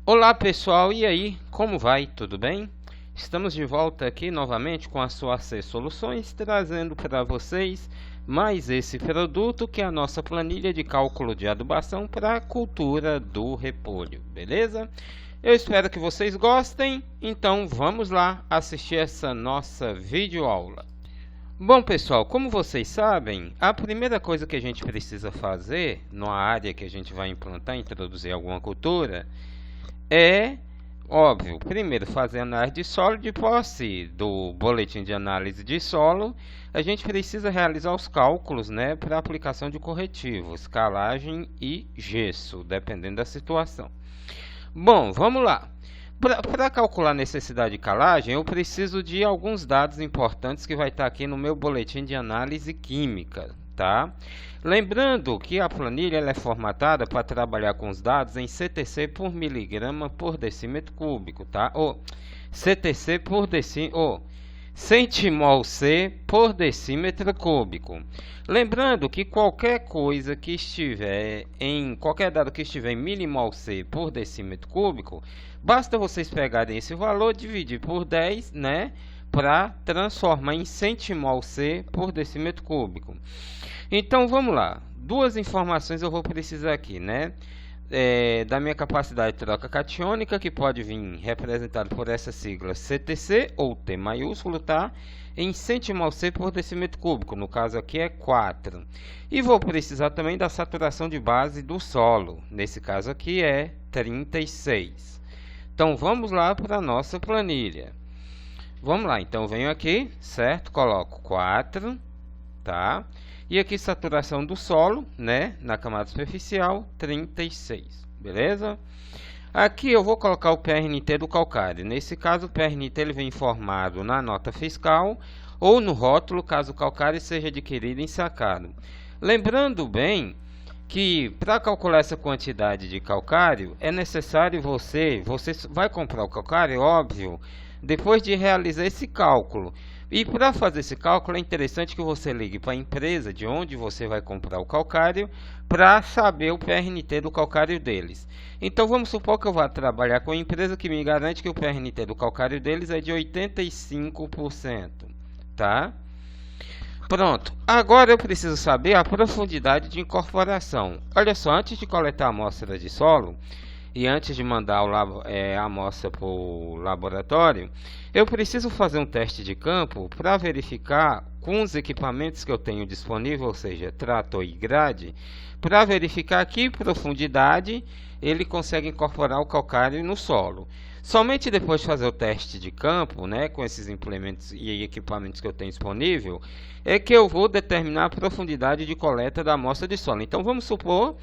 Olá pessoal, e aí, como vai? Tudo bem? Estamos de volta aqui novamente com a sua AC Soluções, trazendo para vocês mais esse produto que é a nossa planilha de cálculo de adubação para a cultura do repolho, beleza? Eu espero que vocês gostem, então vamos lá assistir essa nossa videoaula. Bom pessoal, como vocês sabem, a primeira coisa que a gente precisa fazer numa área que a gente vai implantar, introduzir alguma cultura, é óbvio, primeiro fazer análise de solo. De posse do boletim de análise de solo, a gente precisa realizar os cálculos, né, para aplicação de corretivos, calagem e gesso, dependendo da situação. Bom, vamos lá. Para calcular a necessidade de calagem, eu preciso de alguns dados importantes que vai estar aqui no meu boletim de análise química, tá? Lembrando que a planilha ela é formatada para trabalhar com os dados em CTC por miligrama por decímetro cúbico, tá? Ou CTC por centimol C por decímetro cúbico. Lembrando que qualquer coisa que estiver qualquer dado que estiver em milimol C por decímetro cúbico, basta vocês pegarem esse valor, dividir por 10, né, para transformar em centimol C por decímetro cúbico. Então vamos lá, duas informações eu vou precisar aqui, né? Da minha capacidade de troca catiônica, que pode vir representado por essa sigla CTC ou T maiúsculo, tá? Em centimol C por decímetro cúbico, no caso aqui é 4. E vou precisar também da saturação de base do solo, nesse caso aqui é 36. Então vamos lá para a nossa planilha. Vamos lá, então venho aqui, certo? Coloco 4, tá? E aqui saturação do solo, né, na camada superficial, 36, beleza? Aqui eu vou colocar o PRNT do calcário. Nesse caso, o PRNT ele vem informado na nota fiscal ou no rótulo, caso o calcário seja adquirido em sacado. Lembrando bem que para calcular essa quantidade de calcário, é necessário você vai comprar o calcário, óbvio, depois de realizar esse cálculo. E para fazer esse cálculo é interessante que você ligue para a empresa de onde você vai comprar o calcário para saber o PRNT do calcário deles. Então vamos supor que eu vá trabalhar com a empresa que me garante que o PRNT do calcário deles é de 85%, tá? Pronto, agora eu preciso saber a profundidade de incorporação. Olha só, antes de coletar a amostra de solo e antes de mandar a amostra para o laboratório, eu preciso fazer um teste de campo para verificar com os equipamentos que eu tenho disponível, ou seja, trator e grade, para verificar que profundidade ele consegue incorporar o calcário no solo. Somente depois de fazer o teste de campo, né, com esses implementos e equipamentos que eu tenho disponível, é que eu vou determinar a profundidade de coleta da amostra de solo. Então vamos supor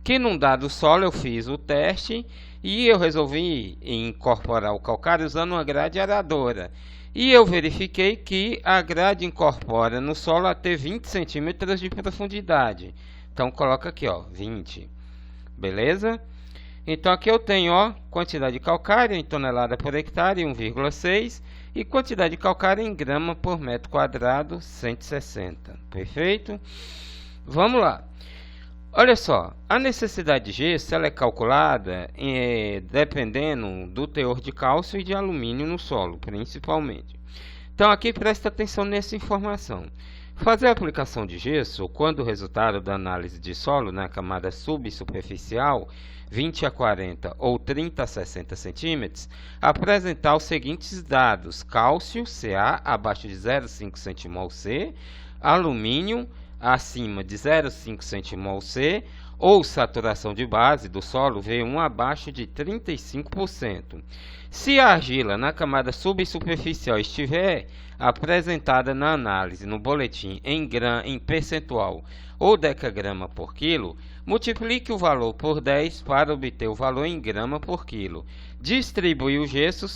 que num dado solo eu fiz o teste e eu resolvi incorporar o calcário usando uma grade aradora. E eu verifiquei que a grade incorpora no solo até 20 centímetros de profundidade. Então coloca aqui, ó, 20. Beleza? Então aqui eu tenho, ó, quantidade de calcário em tonelada por hectare, 1,6, e quantidade de calcário em grama por metro quadrado, 160. Perfeito? Vamos lá. Olha só, a necessidade de gesso ela é calculada dependendo do teor de cálcio e de alumínio no solo, principalmente. Então aqui presta atenção nessa informação. Fazer a aplicação de gesso, quando o resultado da análise de solo na camada subsuperficial, 20 a 40 ou 30 a 60 centímetros, apresentar os seguintes dados: cálcio, Ca, abaixo de 0,5 centimol C, alumínio, acima de 0,5 centimol C, ou saturação de base do solo V1 abaixo de 35%. Se a argila na camada subsuperficial estiver apresentada na análise no boletim em percentual ou decagrama por quilo, multiplique o valor por 10 para obter o valor em grama por quilo. Distribui o gesso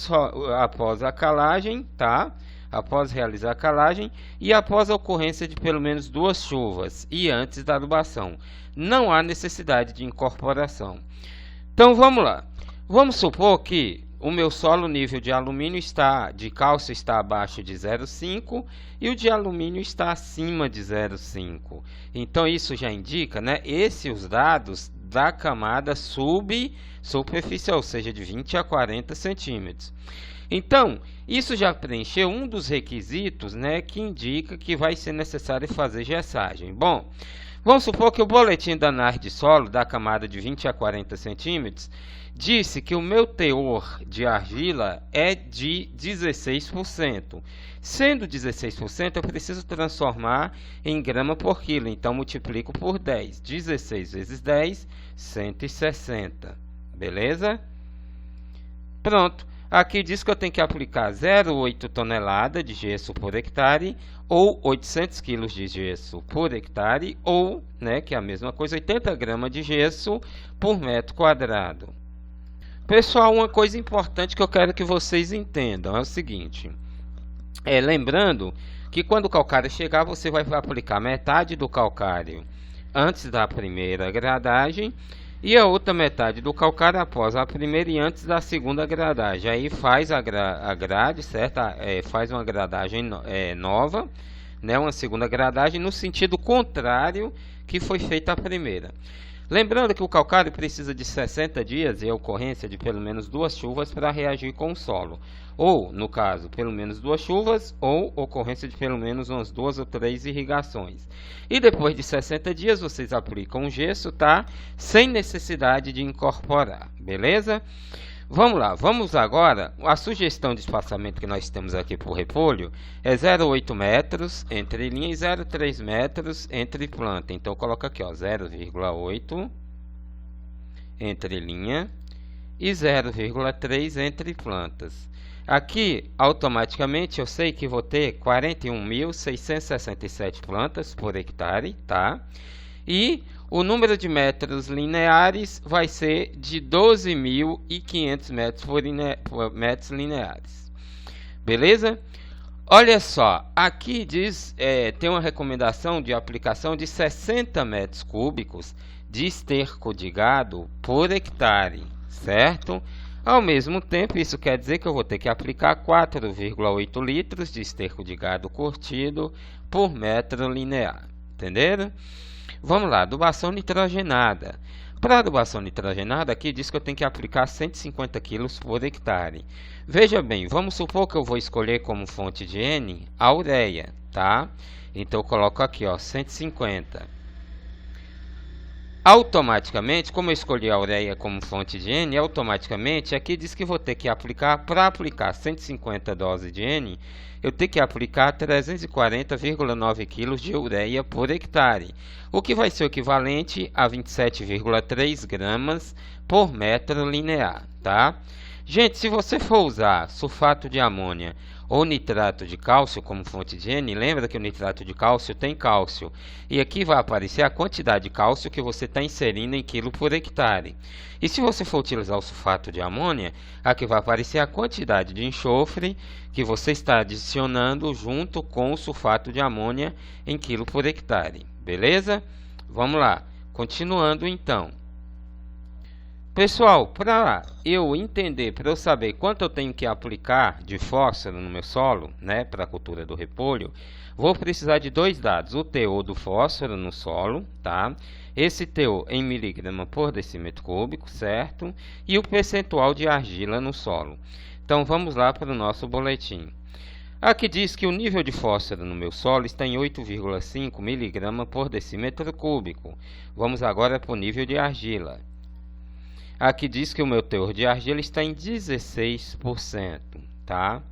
após a calagem, tá? Após realizar a calagem e após a ocorrência de pelo menos 2 chuvas e antes da adubação. Não há necessidade de incorporação. Então vamos lá. Vamos supor que o meu solo nível de cálcio está abaixo de 0,5 e o de alumínio está acima de 0,5. Então isso já indica, né? Os dados da camada subsuperficial, ou seja, de 20 a 40 centímetros. Então, isso já preencheu um dos requisitos, né, que indica que vai ser necessário fazer gessagem. Bom, vamos supor que o boletim da análise de solo da camada de 20 a 40 centímetros disse que o meu teor de argila é de 16%. Sendo 16%, eu preciso transformar em grama por quilo. Então, multiplico por 10. 16 vezes 10, 160. Beleza? Pronto. Aqui diz que eu tenho que aplicar 0,8 tonelada de gesso por hectare ou 800 kg de gesso por hectare ou, né, que é a mesma coisa, 80 gramas de gesso por metro quadrado. Pessoal, uma coisa importante que eu quero que vocês entendam é o seguinte. Lembrando que quando o calcário chegar, você vai aplicar metade do calcário antes da primeira gradagem e a outra metade do calcário após a primeira e antes da segunda gradagem. Aí faz a grade, certo? Faz uma gradagem nova, né? Uma segunda gradagem no sentido contrário que foi feita a primeira. Lembrando que o calcário precisa de 60 dias e a ocorrência de pelo menos 2 chuvas para reagir com o solo. Ou, no caso, pelo menos 2 chuvas ou ocorrência de pelo menos umas 2 ou 3 irrigações. E depois de 60 dias vocês aplicam o gesso, tá? Sem necessidade de incorporar, beleza? Vamos lá, vamos agora, a sugestão de espaçamento que nós temos aqui para o repolho é 0,8 metros entre linha e 0,3 metros entre planta. Então, coloca aqui, 0,8 entre linha e 0,3 entre plantas. Aqui, automaticamente, eu sei que vou ter 41.667 plantas por hectare, tá? E o número de metros lineares vai ser de 12.500 metros lineares. Beleza? Olha só, aqui diz, tem uma recomendação de aplicação de 60 metros cúbicos de esterco de gado por hectare, certo? Ao mesmo tempo, isso quer dizer que eu vou ter que aplicar 4,8 litros de esterco de gado curtido por metro linear. Entenderam? Vamos lá, adubação nitrogenada. Para adubação nitrogenada, aqui diz que eu tenho que aplicar 150 kg por hectare. Veja bem, vamos supor que eu vou escolher como fonte de N a ureia, tá? Então eu coloco aqui, 150. Automaticamente, como eu escolhi a ureia como fonte de N, automaticamente aqui diz que vou ter que aplicar, para aplicar 150 doses de N, eu tenho que aplicar 340,9 kg de ureia por hectare, o que vai ser o equivalente a 27,3 gramas por metro linear, tá? Gente, se você for usar sulfato de amônia ou nitrato de cálcio como fonte de N, lembra que o nitrato de cálcio tem cálcio. E aqui vai aparecer a quantidade de cálcio que você está inserindo em quilo por hectare. E se você for utilizar o sulfato de amônia, aqui vai aparecer a quantidade de enxofre que você está adicionando junto com o sulfato de amônia em quilo por hectare. Beleza? Vamos lá. Continuando então. Pessoal, para eu entender, para eu saber quanto eu tenho que aplicar de fósforo no meu solo, né, para a cultura do repolho, vou precisar de 2 dados: o teor do fósforo no solo, tá? Esse teor em miligrama por decímetro cúbico, certo? E o percentual de argila no solo. Então vamos lá para o nosso boletim. Aqui diz que o nível de fósforo no meu solo está em 8,5 miligrama por decímetro cúbico. Vamos agora para o nível de argila. Aqui diz que o meu teor de argila está em 16%, tá?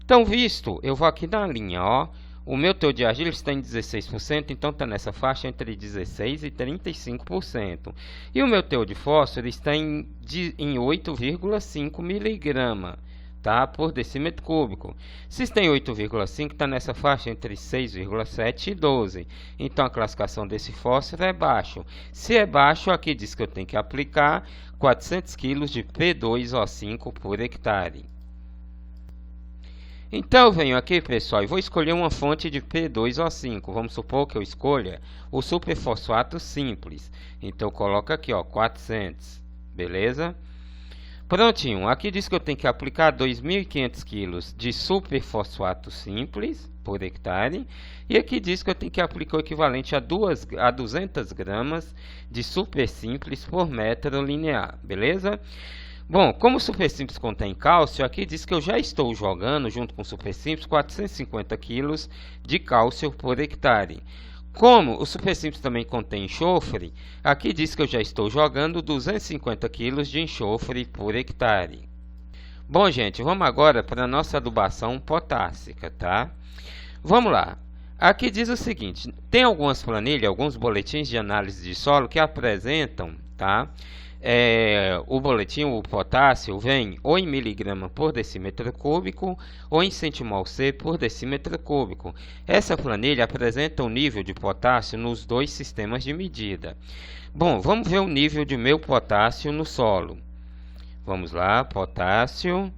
Então, visto, eu vou aqui na linha, o meu teor de argila está em 16%, então está nessa faixa entre 16% e 35%. E o meu teor de fósforo está em 8,5 miligrama, tá? Por decímetro cúbico. Se está em 8,5, está nessa faixa entre 6,7 e 12. Então a classificação desse fósforo é baixo. Se é baixo, aqui diz que eu tenho que aplicar 400 kg de P2O5 por hectare. Então eu venho aqui, pessoal, e vou escolher uma fonte de P2O5. Vamos supor que eu escolha o superfosfato simples. Então eu coloco aqui, 400. Beleza? Prontinho, aqui diz que eu tenho que aplicar 2.500 kg de superfosfato simples por hectare. E aqui diz que eu tenho que aplicar o equivalente a 200 gramas de super simples por metro linear, beleza? Bom, como o super simples contém cálcio, aqui diz que eu já estou jogando, junto com o super simples, 450 kg de cálcio por hectare. Como o super simples também contém enxofre, aqui diz que eu já estou jogando 250 kg de enxofre por hectare. Bom, gente, vamos agora para a nossa adubação potássica, tá? Vamos lá. Aqui diz o seguinte, tem algumas planilhas, alguns boletins de análise de solo que apresentam, tá? O boletim, o potássio, vem ou em miligrama por decímetro cúbico ou em centimol-C por decímetro cúbico. Essa planilha apresenta o nível de potássio nos dois sistemas de medida. Bom, vamos ver o nível de meu potássio no solo. Vamos lá, potássio.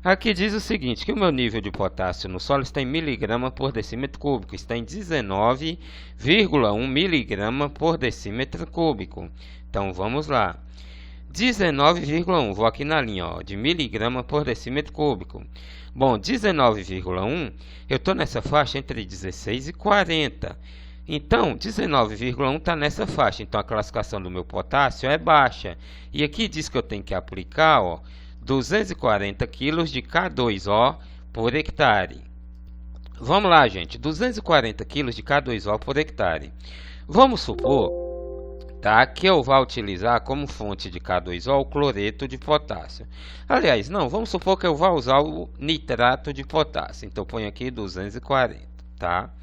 Aqui diz o seguinte, que o meu nível de potássio no solo está em miligrama por decímetro cúbico, está em 19,1 miligrama por decímetro cúbico. Então, vamos lá. 19,1, vou aqui na linha, ó, de miligrama por decímetro cúbico. Bom, 19,1, eu estou nessa faixa entre 16 e 40. Então, 19,1 está nessa faixa. Então, a classificação do meu potássio é baixa. E aqui diz que eu tenho que aplicar, ó, 240 kg de K2O por hectare. Vamos lá, gente. 240 kg de K2O por hectare. Vamos supor, tá, que eu vá utilizar como fonte de K2O o cloreto de potássio. Aliás, não, vamos supor que eu vá usar o nitrato de potássio. Então, eu ponho aqui 240, tá?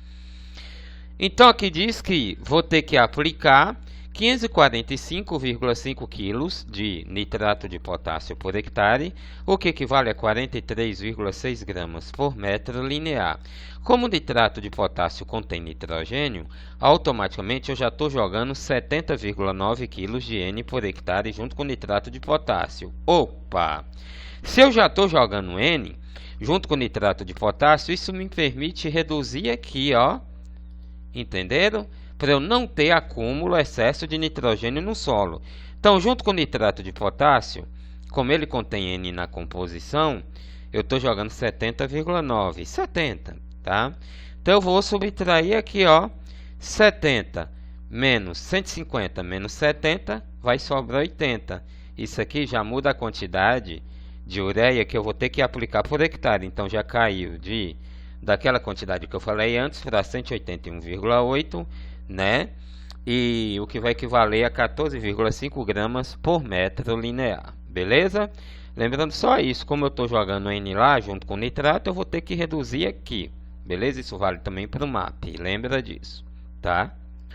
Então, aqui diz que vou ter que aplicar 545,5 kg de nitrato de potássio por hectare, o que equivale a 43,6 gramas por metro linear. Como o nitrato de potássio contém nitrogênio, automaticamente eu já estou jogando 70,9 kg de N por hectare junto com o nitrato de potássio. Opa! Se eu já estou jogando N junto com o nitrato de potássio, isso me permite reduzir aqui, ó, entenderam? Para eu não ter acúmulo, excesso de nitrogênio no solo. Então, junto com o nitrato de potássio, como ele contém N na composição, eu estou jogando 70,9, 70, tá? Então, eu vou subtrair aqui, ó, 70 menos 150 menos 70, vai sobrar 80. Isso aqui já muda a quantidade de ureia que eu vou ter que aplicar por hectare. Então, já caiu daquela quantidade que eu falei antes para 181,8, né? E o que vai equivaler a 14,5 gramas por metro linear, beleza? Lembrando só isso, como eu estou jogando N lá junto com nitrato, eu vou ter que reduzir aqui, beleza? Isso vale também para o MAP, lembra disso, tá?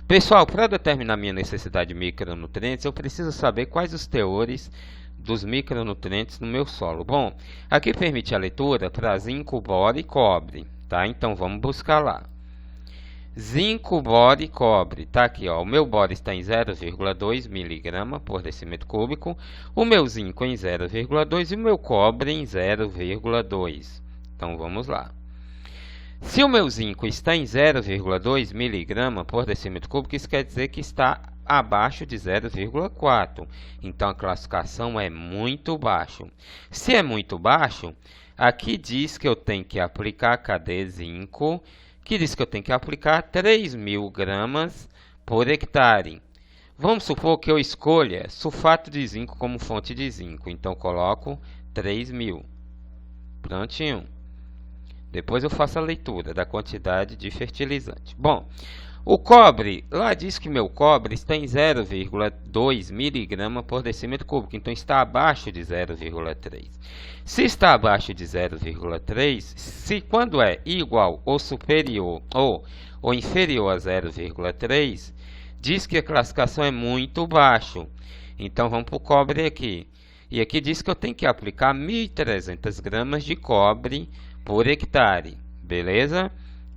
Pessoal, para determinar minha necessidade de micronutrientes, eu preciso saber quais os teores dos micronutrientes no meu solo. Bom, aqui permite a leitura para zinco, boro e cobre, tá? Então vamos buscar lá. Zinco, boro e cobre, tá aqui, ó. O meu boro está em 0,2 mg por decímetro cúbico, o meu zinco em 0,2 e o meu cobre em 0,2. Então vamos lá. Se o meu zinco está em 0,2 mg por decímetro cúbico, isso quer dizer que está abaixo de 0,4. Então a classificação é muito baixo. Se é muito baixo, aqui diz que eu tenho que aplicar, cadê zinco? Que diz que eu tenho que aplicar 3.000 gramas por hectare. Vamos supor que eu escolha sulfato de zinco como fonte de zinco. Então, coloco 3.000. Prontinho. Depois eu faço a leitura da quantidade de fertilizante. Bom, o cobre, lá diz que meu cobre está em 0,2 mg por decímetro cúbico. Então, está abaixo de 0,3. Se está abaixo de 0,3, se quando é igual ou superior ou inferior a 0,3, diz que a classificação é muito baixo. Então, vamos para o cobre aqui. E aqui diz que eu tenho que aplicar 1.300 gramas de cobre por hectare. Beleza?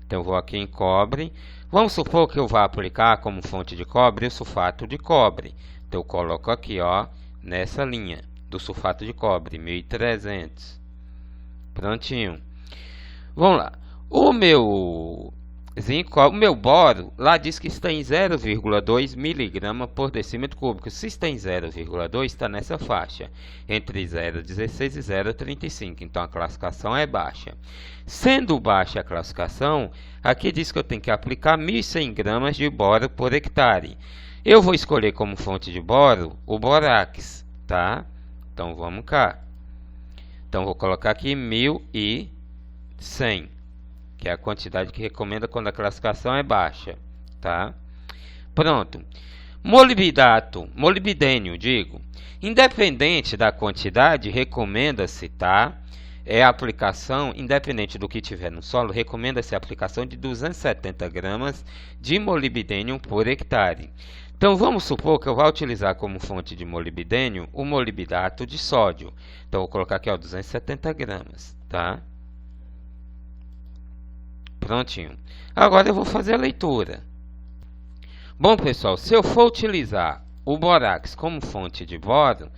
Então, vou aqui em cobre. Vamos supor que eu vá aplicar como fonte de cobre o sulfato de cobre. Então, eu coloco aqui, ó, nessa linha do sulfato de cobre, 1.300. Prontinho. Vamos lá. O meu zinco, o meu boro lá diz que está em 0,2 miligrama por decímetro cúbico. Se está em 0,2, está nessa faixa, entre 0,16 e 0,35. Então a classificação é baixa. Sendo baixa a classificação, aqui diz que eu tenho que aplicar 1.100 gramas de boro por hectare. Eu vou escolher como fonte de boro o borax, tá? Então vamos cá. Então vou colocar aqui 1.100. Que é a quantidade que recomenda quando a classificação é baixa, tá? Pronto. Molibdênio, digo. Independente da quantidade, recomenda-se, tá? É a aplicação, independente do que tiver no solo, recomenda-se a aplicação de 270 gramas de molibdênio por hectare. Então, vamos supor que eu vou utilizar como fonte de molibdênio o molibdato de sódio. Então, vou colocar aqui, ó, 270 gramas, tá? Prontinho. Agora eu vou fazer a leitura. Bom, pessoal, se eu for utilizar o borax como fonte de boro,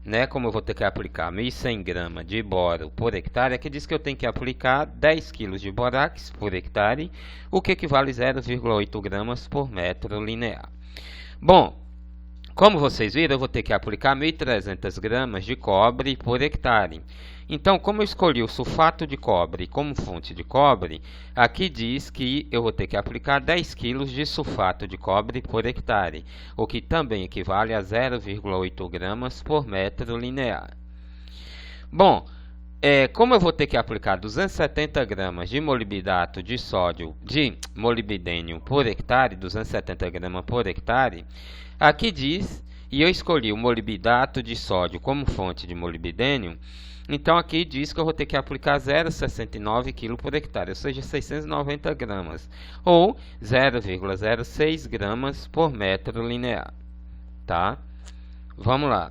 né, como eu vou ter que aplicar 1.100 gramas de boro por hectare, aqui diz que eu tenho que aplicar 10 kg de borax por hectare, o que equivale a 0,8 gramas por metro linear. Bom, como vocês viram, eu vou ter que aplicar 1.300 gramas de cobre por hectare. Então, como eu escolhi o sulfato de cobre como fonte de cobre, aqui diz que eu vou ter que aplicar 10 kg de sulfato de cobre por hectare, o que também equivale a 0,8 gramas por metro linear. Bom, como eu vou ter que aplicar 270 gramas de molibdato de sódio, de molibdênio por hectare, 270 gramas por hectare, aqui diz, e eu escolhi o molibdato de sódio como fonte de molibdênio, então aqui diz que eu vou ter que aplicar 0,69 kg por hectare, ou seja, 690 gramas, ou 0,06 gramas por metro linear, tá? Vamos lá.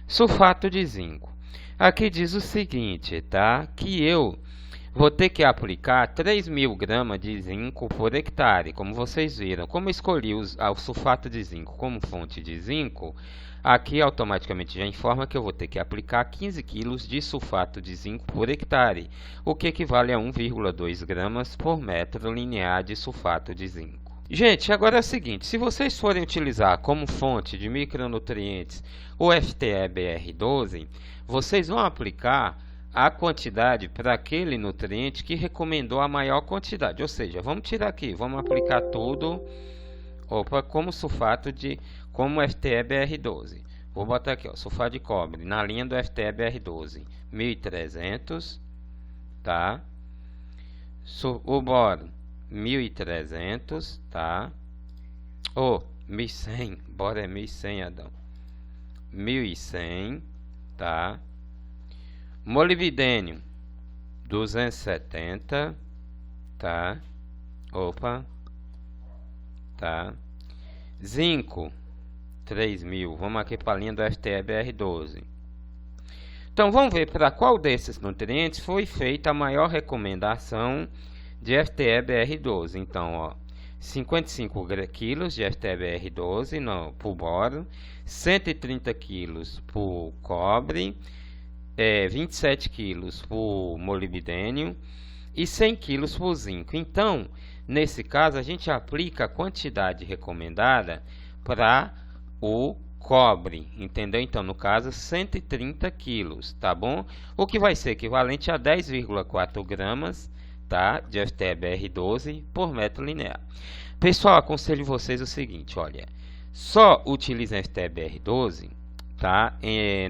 Sulfato de zinco. Aqui diz o seguinte, tá? Que eu vou ter que aplicar 3.000 gramas de zinco por hectare, como vocês viram. Como eu escolhi o sulfato de zinco como fonte de zinco, aqui automaticamente já informa que eu vou ter que aplicar 15 kg de sulfato de zinco por hectare, o que equivale a 1,2 gramas por metro linear de sulfato de zinco. Gente, agora é o seguinte, se vocês forem utilizar como fonte de micronutrientes o FTE-BR12, vocês vão aplicar a quantidade para aquele nutriente que recomendou a maior quantidade. Ou seja, vamos tirar aqui, vamos aplicar tudo como sulfato de, como FTE-BR12. Vou botar aqui, ó, sulfato de cobre na linha do FTE-BR12, 1.300, tá? O boro, 1.300, tá? 1.100, bora é 1.100, Adão. 1.100, tá? Molibdênio, 270, tá? Tá? Zinco, 3.000, vamos aqui para a linha do FTE-BR12. Então, vamos ver para qual desses nutrientes foi feita a maior recomendação de FTE-BR12. Então, ó, 55 kg de FTE-BR12 por boro, 130 kg por cobre, 27 kg por molibdênio e 100 kg por zinco. Então, nesse caso, a gente aplica a quantidade recomendada para o cobre, entendeu? Então, no caso, 130 kg, tá bom? O que vai ser equivalente a 10,4 gramas, tá, de FTE-BR12 por metro linear. Pessoal, aconselho vocês o seguinte, olha, só utilizem FTE-BR12, tá,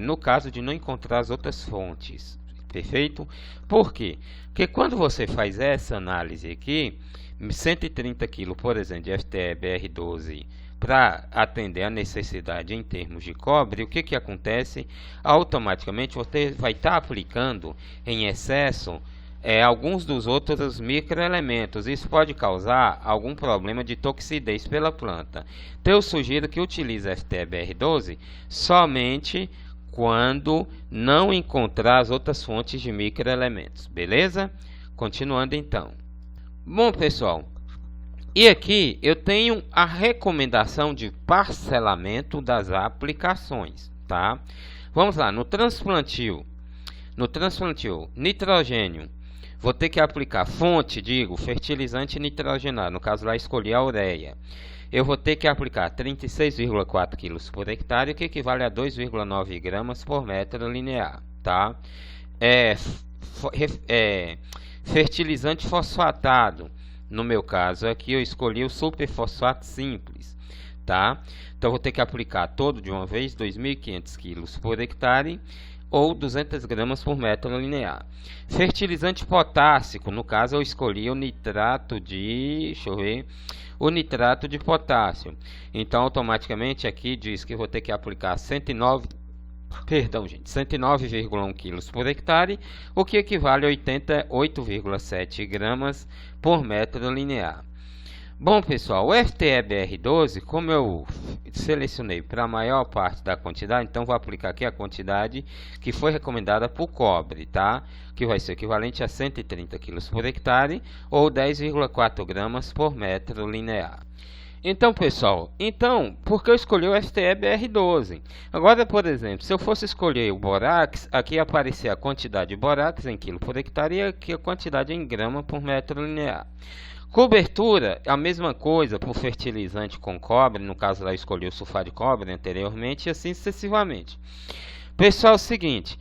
no caso de não encontrar as outras fontes, perfeito? Por quê? Porque quando você faz essa análise aqui, 130 kg, por exemplo, de FTE-BR12 para atender a necessidade em termos de cobre, o que acontece? Automaticamente você vai estar aplicando em excesso alguns dos outros microelementos. Isso pode causar algum problema de toxidez pela planta. Então eu sugiro que utilize FTE-BR12 somente quando não encontrar as outras fontes de microelementos, beleza? Continuando então. Bom, pessoal, e aqui eu tenho a recomendação de parcelamento das aplicações, tá? Vamos lá, no transplantio nitrogênio, Vou ter que aplicar fonte, digo, fertilizante nitrogenado. No caso lá escolhi a ureia. Eu vou ter que aplicar 36,4 kg por hectare, que equivale a 2,9 gramas por metro linear, tá? Fertilizante fosfatado. No meu caso aqui eu escolhi o superfosfato simples, tá? Então vou ter que aplicar todo de uma vez, 2.500 kg por hectare ou 200 gramas por metro linear. Fertilizante potássico, no caso eu escolhi o nitrato de, o nitrato de potássio. Então automaticamente aqui diz que vou ter que aplicar 109,1 kg por hectare, o que equivale a 88,7 gramas por metro linear. Bom pessoal, o FTE-BR12, como eu selecionei para a maior parte da quantidade, então vou aplicar aqui a quantidade que foi recomendada por cobre, tá? Que vai ser equivalente a 130 kg por hectare ou 10,4 gramas por metro linear. Então pessoal, por que eu escolhi o FTE-BR12? Agora, por exemplo, se eu fosse escolher o borax, aqui ia aparecer a quantidade de borax em quilo por hectare e aqui a quantidade em grama por metro linear. Cobertura, a mesma coisa por fertilizante com cobre, no caso lá eu escolhi o sulfato de cobre anteriormente e assim sucessivamente. Pessoal, é o seguinte,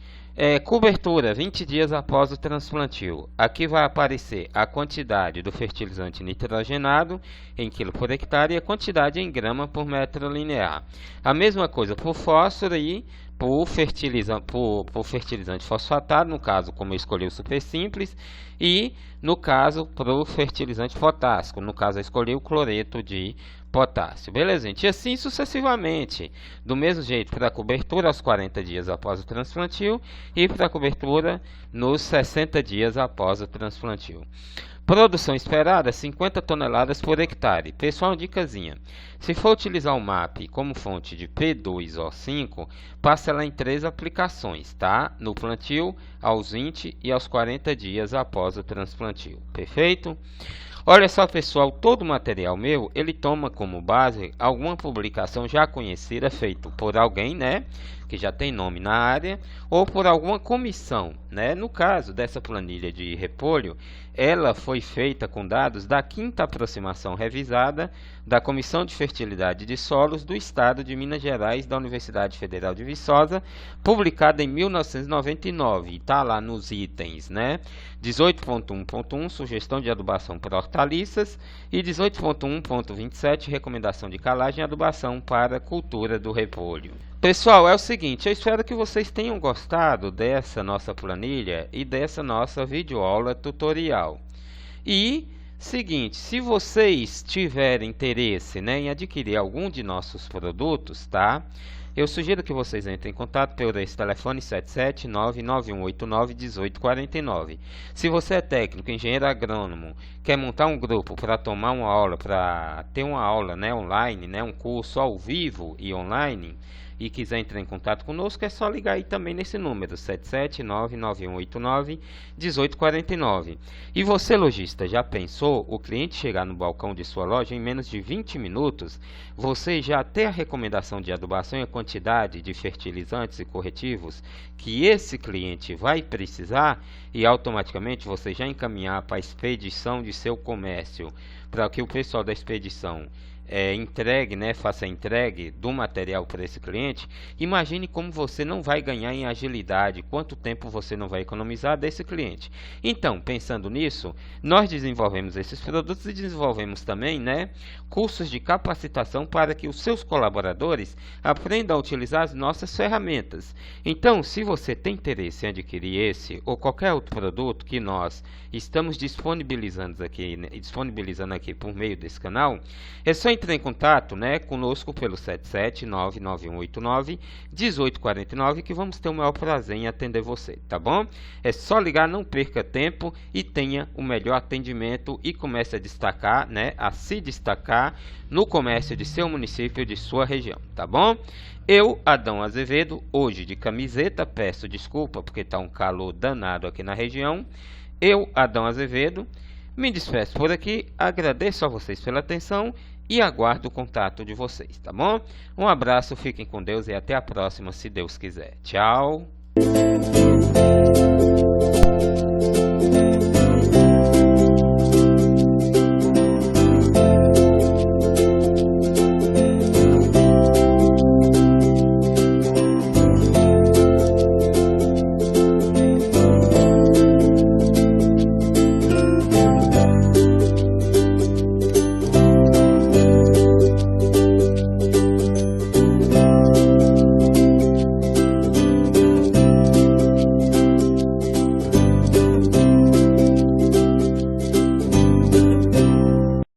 cobertura 20 dias após o transplantio. Aqui vai aparecer a quantidade do fertilizante nitrogenado em quilo por hectare e a quantidade em grama por metro linear. A mesma coisa por fósforo e por fertilizante fosfatado, no caso como eu escolhi o super simples, e no caso para o fertilizante potássico, no caso eu escolhi o cloreto de potássio. Beleza, gente? E assim sucessivamente. Do mesmo jeito para a cobertura aos 40 dias após o transplantio e para a cobertura nos 60 dias após o transplantio. Produção esperada 50 toneladas por hectare. Pessoal, dicasinha. Se for utilizar o MAP como fonte de P2O5, passa ela em 3 aplicações, tá? No plantio, aos 20 e aos 40 dias após o transplantio. Perfeito? Olha só, pessoal, todo o material meu, ele toma como base alguma publicação já conhecida, feita por alguém, né, que já tem nome na área, ou por alguma comissão, né? No caso dessa planilha de repolho, ela foi feita com dados da 5ª aproximação revisada da Comissão de Fertilidade de Solos do Estado de Minas Gerais, da Universidade Federal de Viçosa, publicada em 1999, e está lá nos itens, né? 18.1.1, sugestão de adubação para hortaliças, e 18.1.27, recomendação de calagem e adubação para cultura do repolho. Pessoal, é o seguinte, eu espero que vocês tenham gostado dessa nossa planilha e dessa nossa videoaula tutorial. E, seguinte, se vocês tiverem interesse, né, em adquirir algum de nossos produtos, tá? Eu sugiro que vocês entrem em contato pelo esse telefone 77991891849. Se você é técnico, engenheiro agrônomo, quer montar um grupo para tomar uma aula, para ter uma aula, né, online, né, um curso ao vivo e online, e quiser entrar em contato conosco, é só ligar aí também nesse número, 77991891849. E você, lojista, já pensou o cliente chegar no balcão de sua loja em menos de 20 minutos, você já ter a recomendação de adubação e a quantidade de fertilizantes e corretivos que esse cliente vai precisar e automaticamente você já encaminhar para a expedição de seu comércio, para que o pessoal da expedição entregue, né, faça a entregue do material para esse cliente. Imagine como você não vai ganhar em agilidade, quanto tempo você não vai economizar desse cliente. Então, pensando nisso, nós desenvolvemos esses produtos e desenvolvemos também, né, cursos de capacitação para que os seus colaboradores aprendam a utilizar as nossas ferramentas. Então, se você tem interesse em adquirir esse ou qualquer outro produto que nós estamos disponibilizando aqui por meio desse canal, é só entrar em contato, né, conosco pelo 77991891849 que vamos ter o maior prazer em atender você, tá bom? É só ligar, não perca tempo e tenha o melhor atendimento e comece a destacar, né, a se destacar no comércio de seu município, de sua região, tá bom? Eu, Adão Azevedo, hoje de camiseta, peço desculpa porque está um calor danado aqui na região. Eu, Adão Azevedo, me despeço por aqui, agradeço a vocês pela atenção e aguardo o contato de vocês, tá bom? Um abraço, fiquem com Deus e até a próxima, se Deus quiser. Tchau!